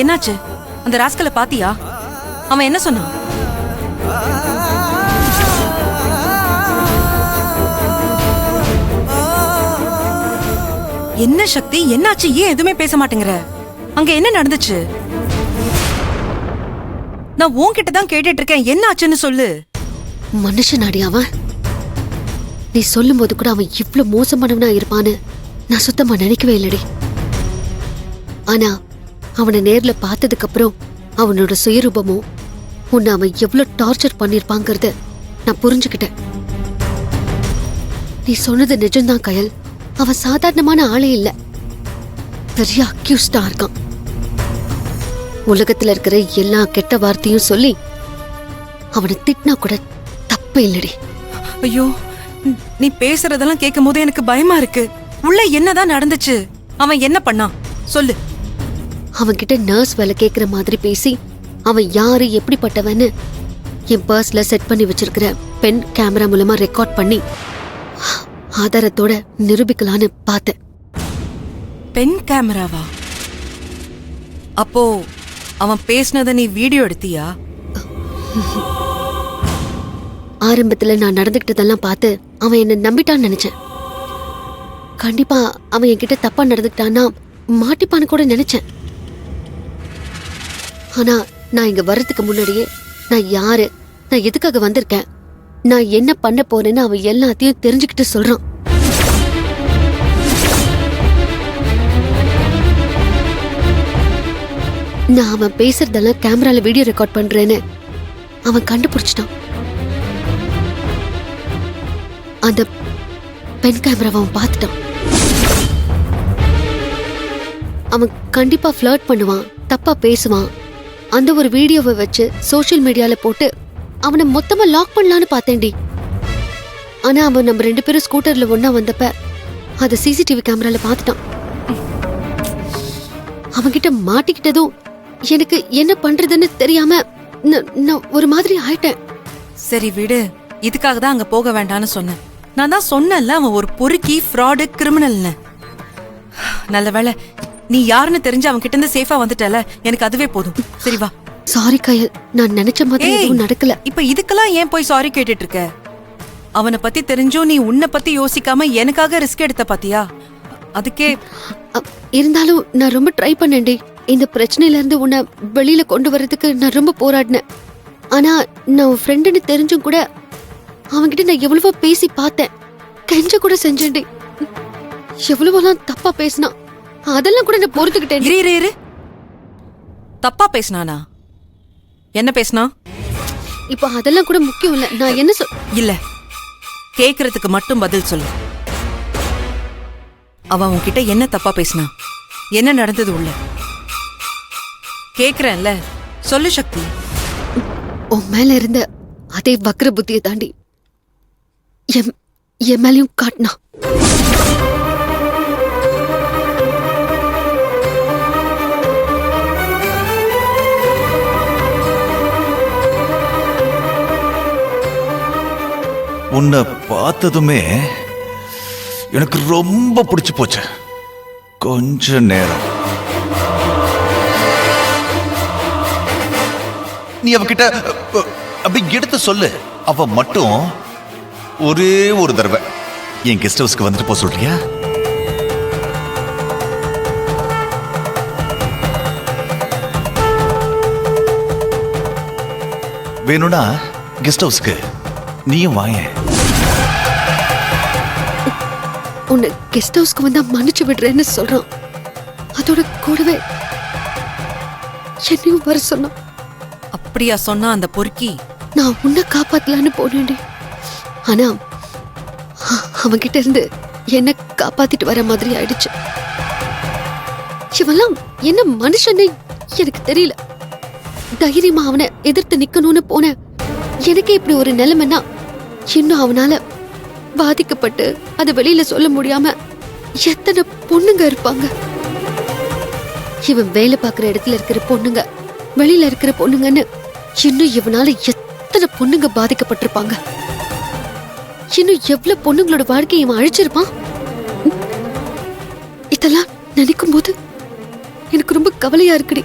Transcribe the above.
என்னாச்சு? அந்த ராஸ்கலை பாத்தியா? அவன் என்ன சொன்னான்? என்ன சக்தி, என்னாச்சு? ஏன் எதுவுமே பேச மாட்டேங்கிற? அங்க என்ன நடந்துச்சு? நான் உன்கிட்ட தான் கேட்டுட்டு இருக்கேன், என்ன ஆச்சுன்னு சொல்லு. மனுஷனாடி அவன். நீ சொல்லும் போது கூட அவன் இவ்ளோ மோசமானவனா இருப்பான்னு நான் சுத்தமா நினைக்கவே இல்லடி. ஆனா அவனை நேர்ல பார்த்ததுக்கு அப்புறம் அவனோட சுயரூபமும் உன்னை அவன் எவ்வளவு டார்ச்சர் பண்ணிருப்பாங்கிறத நான் புரிஞ்சுக்கிட்டேன். நீ சொன்னது நிஜம்தான் கயல். அவன் சாதாரணமான ஆளே இல்ல, பெரிய அக்யூஸ்டா இருக்கான். உலகத்துல இருக்கிற எல்லா கெட்ட வார்த்தையும் சொல்லி அவனை திட்டினா கூட தப்பு இல்லடி. ஐயோ, நீ பேசுறதெல்லாம் கேட்கும் போது எனக்கு பயமா இருக்கு. உள்ள என்னதான் நடந்துச்சு? அவன் என்ன பண்ணான் சொல்லு. அவன்கிட்ட நர்ஸ் வேலை கேட்கிற மாதிரி பேசி அவன் யாரு எப்படிப்பட்டவன்னு என் பர்ஸ்ல செட் பண்ணி வச்சிருக்கிற பென் கேமரா மூலமா ரெக்கார்ட் பண்ணி ஆதாரத்தோட நிரூபிக்கலான்னு பார்த்தேன். பென் கேமராவா? அப்போ அவன் பேசினத நீ வீடியோ எடுத்தியா? ஆரம்பத்துல நான் நடந்துகிட்டதெல்லாம் பார்த்து அவன் என்ன நம்பிட்டான்னு நினைச்சேன். கண்டிப்பா அவன் என்கிட்ட தப்பா நடந்துக்கிட்டான்னா மாட்டிப்பான்னு கூட நினைச்சேன். ஆனா நான் இங்க வர்றதுக்கு முன்னாடியே நான் யாரு, நான் எதுக்காக வந்திருக்கேன், நான் என்ன பண்ண போறேன்னு அவன் எல்லாத்தையும் தெரிஞ்சுக்கிட்டு சொல்றான். நான் அவன் பேசுறதெல்லாம் கேமரால வீடியோ ரெக்கார்ட் பண்றேன்னு அவன் கண்டுபிடிச்சிட்டான். அந்த பென் கேமராவை அவன் பார்த்துட்டான். அவன் கண்டிப்பா ஃப்ளர்ட் பண்ணுவான், தப்பா பேசுவான். அந்த ஒரு வீடியோவை வச்சு சோஷியல் மீடியால போட்டு அவனை மொத்தமா லாக் பண்ணலான்னு பார்த்தேன்டி. ஆனா அவன் நம்ம 2 பேரும் ஸ்கூட்டர்ல ஒண்ணா வந்தப்ப அத சிசிடிவி கேமரால பார்த்துட்டான். அவன்கிட்ட மாட்டிக்கிட்டதும் எனக்கு என்ன பண்றதுன்னு தெரியாம நான் ஒரு மாதிரி ஆயிட்டேன். சரி விடு, இதுக்காக தான் அங்க போக வேண்டாம்னு சொன்னேன். நான் தான் சொன்னேன்ல, அவன் ஒரு பொறுக்கி, ஃப்ராடு, கிரிமினல்னு. நல்ல வேளை நீ யாருன்னு தெரிஞ்சு அவன் கிட்ட இருந்து சேஃபா வந்துட்டல, எனக்கு அதுவே போதும். சரி வா. சாரி கயல், நான் நினைச்ச மாதிரி எதுவும் நடக்கல. இப்ப இதுக்கெல்லாம் ஏன் போய் சாரி கேட்டுட்டு இருக்க? அவனை பத்தி தெரிஞ்சும் நீ உன்னை பத்தி யோசிக்காம எனக்காக ரிஸ்க் எடுத்த பாத்தியா? அதுக்கே இருந்தாலும் நான் ரொம்ப ட்ரை பண்ணேன்டி. இந்த பிரச்சனையில இருந்து உன்னை வெளியில கொண்டு வர்றதுக்கு நான் ரொம்ப போராடினேன். ஆனா நான் உன் ஃப்ரெண்டுன்னு தெரிஞ்சும் கூட அவன்கிட்ட நான் எவ்வளவோ பேசி பார்த்தேன், கெஞ்ச கூட செஞ்சேன்டி. எவ்வளவோலாம் தப்பா பேசினான், அதெல்லாம் கூட நான் பொறுத்துக்கிட்டேன். இரு, தப்பா பேசினானா? என்ன பேசினா? இப்ப அதெல்லாம் கூட முக்கியம் இல்ல. நான் என்ன இல்ல, கேக்குறதுக்கு மட்டும் பதில் சொல்லு. அவன் உன்கிட்ட என்ன தப்பா பேசினா? என்ன நடந்தது உள்ள? கேக்குறேன்ல, சொல்லு சக்தி. உன் மேல இருந்த அதே வக்ர புத்தியை தாண்டி என் மேலையும் காட்டினா. உன்னை பார்த்ததுமே எனக்கு ரொம்ப பிடிச்சு போச்சு. கொஞ்ச நேரம் நீ அவகிட்ட அப்படி எடுத்து சொல்லு. அவ மட்டும் ஒரே ஒரு தடவை என் கெஸ்ட் ஹவுஸ்க்கு வந்துட்டு போக சொல்றியா? வேணும்னா கெஸ்ட் ஹவுஸ்க்கு நீயும் வாயேன். உன்னை கெஸ்ட் ஹவுஸ்க்கு வந்தா மன்னிச்சு விடுறேன்னு சொல்றான். அதோட கூடவே என்னையும் வர சொன்னான். அப்படியா சொன்னா அந்த பொறுக்கி? நான் உன்னை காப்பாத்தலான்னு போனேன்டி. ஆனா அவன்கிட்ட இருந்து என்ன காப்பாத்திட்டு வர மாதிரி ஆயிடுச்சு. இவெல்லாம் என்ன மனுஷன்னு எனக்கு தெரியல. தைரியமா அவனை எதிர்த்து நிக்கணும்னு போன எனக்கே இப்படி ஒரு நிலைமைன்னா இன்னும் அவனால பாதிக்கப்பட்டு அதை வெளியில சொல்ல முடியாம எத்தனை பொண்ணுங்க இருப்பாங்க. இவன் வேலை பார்க்கிற இடத்துல இருக்கிற பொண்ணுங்க, வெளியில இருக்கிற பொண்ணுங்கன்னு இன்னும் இவனால எத்தனை பொண்ணுங்க பாதிக்கப்பட்டிருப்பாங்க. இன்னும் எவ்வளவு பொண்ணுங்களோட வாழ்க்கையை இவன் அழிச்சிருப்பான். இதெல்லாம் நினைக்கும் போது எனக்கு ரொம்ப கவலையா இருக்குடி.